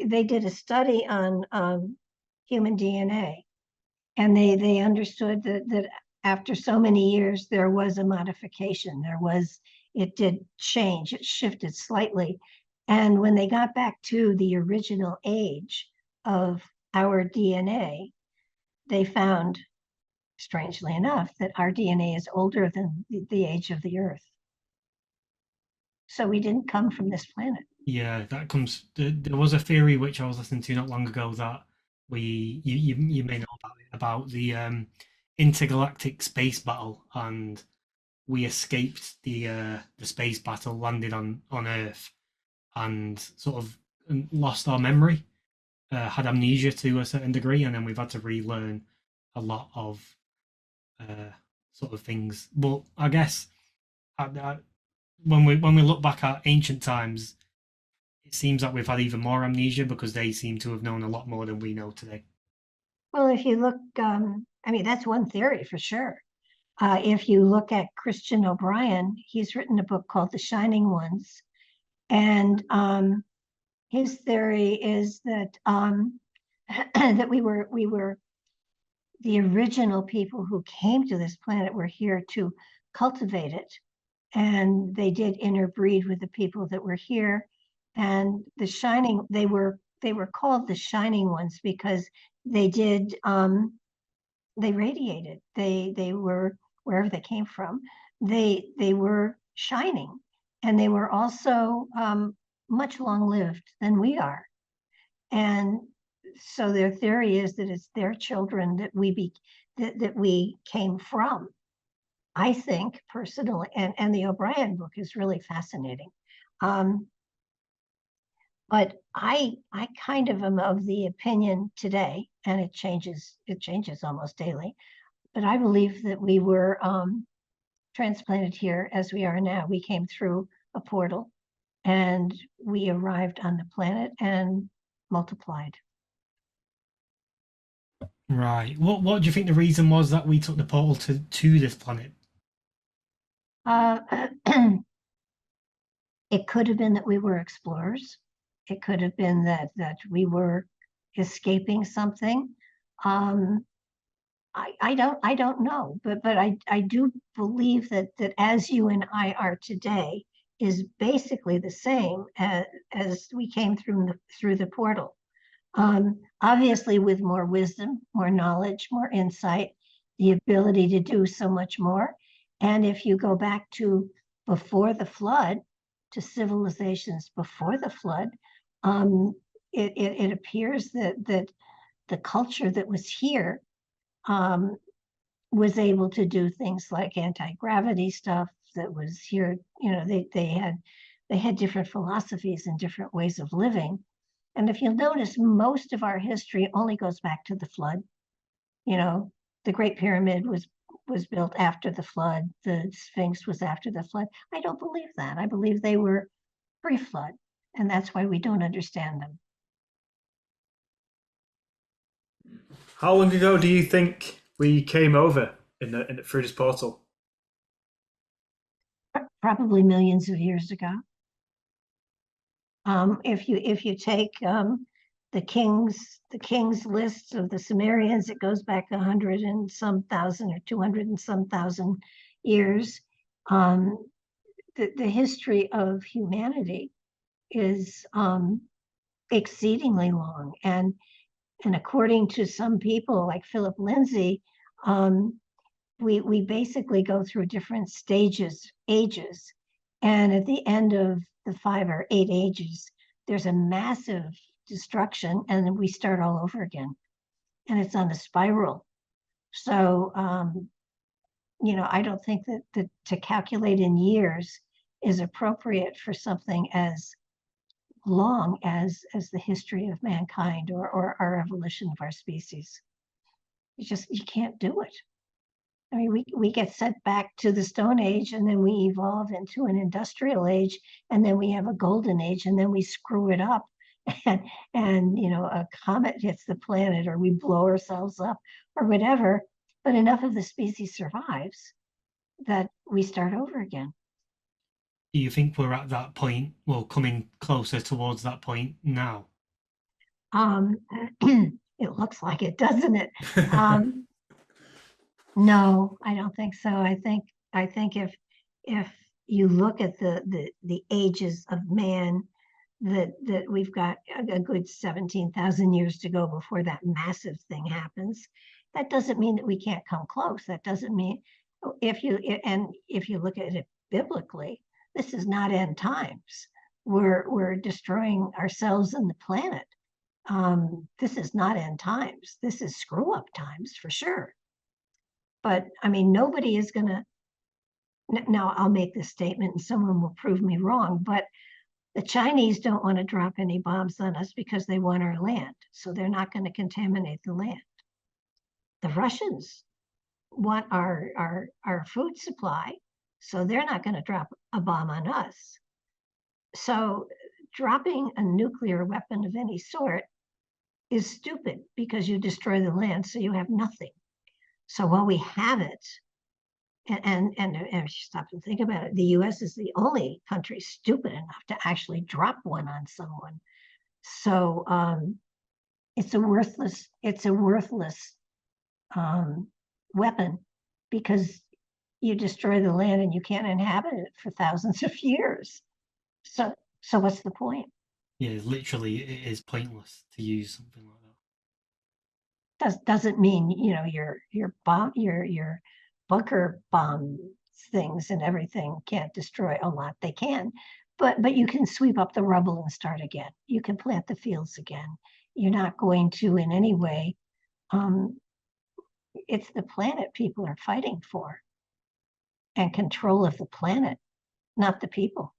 they did a study on human DNA, and they understood that after so many years there was a modification. It did change, it shifted slightly. And when they got back to the original age of our DNA, they found, strangely enough, that our DNA is older than the age of the Earth. So we didn't come from this planet. Yeah, that comes. There was a theory which I was listening to not long ago that you may know about the intergalactic space battle, and we escaped the space battle, landed on Earth, and sort of lost our memory, had amnesia to a certain degree, and then we've had to relearn a lot of uh, sort of things. But I guess when we look back at ancient times, it seems like we've had even more amnesia because they seem to have known a lot more than we know today. Well, if you look, I mean, that's one theory for sure. If you look at Christian O'Brien, he's written a book called The Shining Ones. And his theory is that that we were the original people who came to this planet were here to cultivate it. And they did interbreed with the people that were here. And they were called the Shining Ones because they did they radiated. They were, wherever they came from, they were shining, and they were also much long lived than we are. And so their theory is that it's their children that we came from. I think personally, and the O'Brien book is really fascinating. Um, but I kind of am of the opinion today, and it changes almost daily, but I believe that we were transplanted here as we are now. We came through a portal and we arrived on the planet and multiplied. Right. What do you think the reason was that we took the portal to this planet? Uh, it could have been that we were explorers. It could have been that we were escaping something. Um, I don't know, but I do believe that as you and I are today is basically the same as we came through the portal. Obviously, with more wisdom, more knowledge, more insight, the ability to do so much more. And if you go back to before the flood, to civilizations before the flood, um, it appears that the culture that was here um, was able to do things like anti-gravity stuff that was here. They had different philosophies and different ways of living. And if you'll notice, most of our history only goes back to the flood. You know, the Great Pyramid was built after the flood. The Sphinx was after the flood. I don't believe that. I believe they were pre-flood, and that's why we don't understand them. How long ago do you think we came over through this portal? Probably millions of years ago. If you take the king's list of the Sumerians, it goes back 100 and some thousand or 200 and some thousand years. The history of humanity is exceedingly long, and according to some people like Philip Lindsay, we basically go through different ages, and at the end of the 5 or 8 ages, there's a massive destruction, and then we start all over again, and it's on a spiral. So, I don't think that to calculate in years is appropriate for something as long as the history of mankind or our evolution of our species. You can't do it. I mean, we get sent back to the Stone Age, and then we evolve into an industrial age, and then we have a golden age, and then we screw it up, and a comet hits the planet, or we blow ourselves up, or whatever. But enough of the species survives that we start over again. Do you think we're at that point, well, coming closer towards that point now? Um, it looks like it, doesn't it? Um, no, I don't think so. I think if you look at the ages of man, that we've got a good 17,000 years to go before that massive thing happens. That doesn't mean that we can't come close. That doesn't mean if you look at it biblically, this is not end times. We're destroying ourselves and the planet. This is not end times. This is screw up times for sure. But I mean, nobody is going to. Now, I'll make this statement and someone will prove me wrong, but the Chinese don't want to drop any bombs on us because they want our land. So they're not going to contaminate the land. The Russians want our food supply. So they're not going to drop a bomb on us. So dropping a nuclear weapon of any sort is stupid because you destroy the land, so you have nothing. So while we have it, and if you stop and think about it, the US is the only country stupid enough to actually drop one on someone. So it's a worthless weapon because you destroy the land and you can't inhabit it for thousands of years. So what's the point? Yeah, literally, it is pointless to use something like that. Doesn't mean your bomb your bunker bomb things and everything can't destroy a lot. They can, but you can sweep up the rubble and start again. You can plant the fields again. You're not going to in any way. It's the planet people are fighting for, and control of the planet, not the people.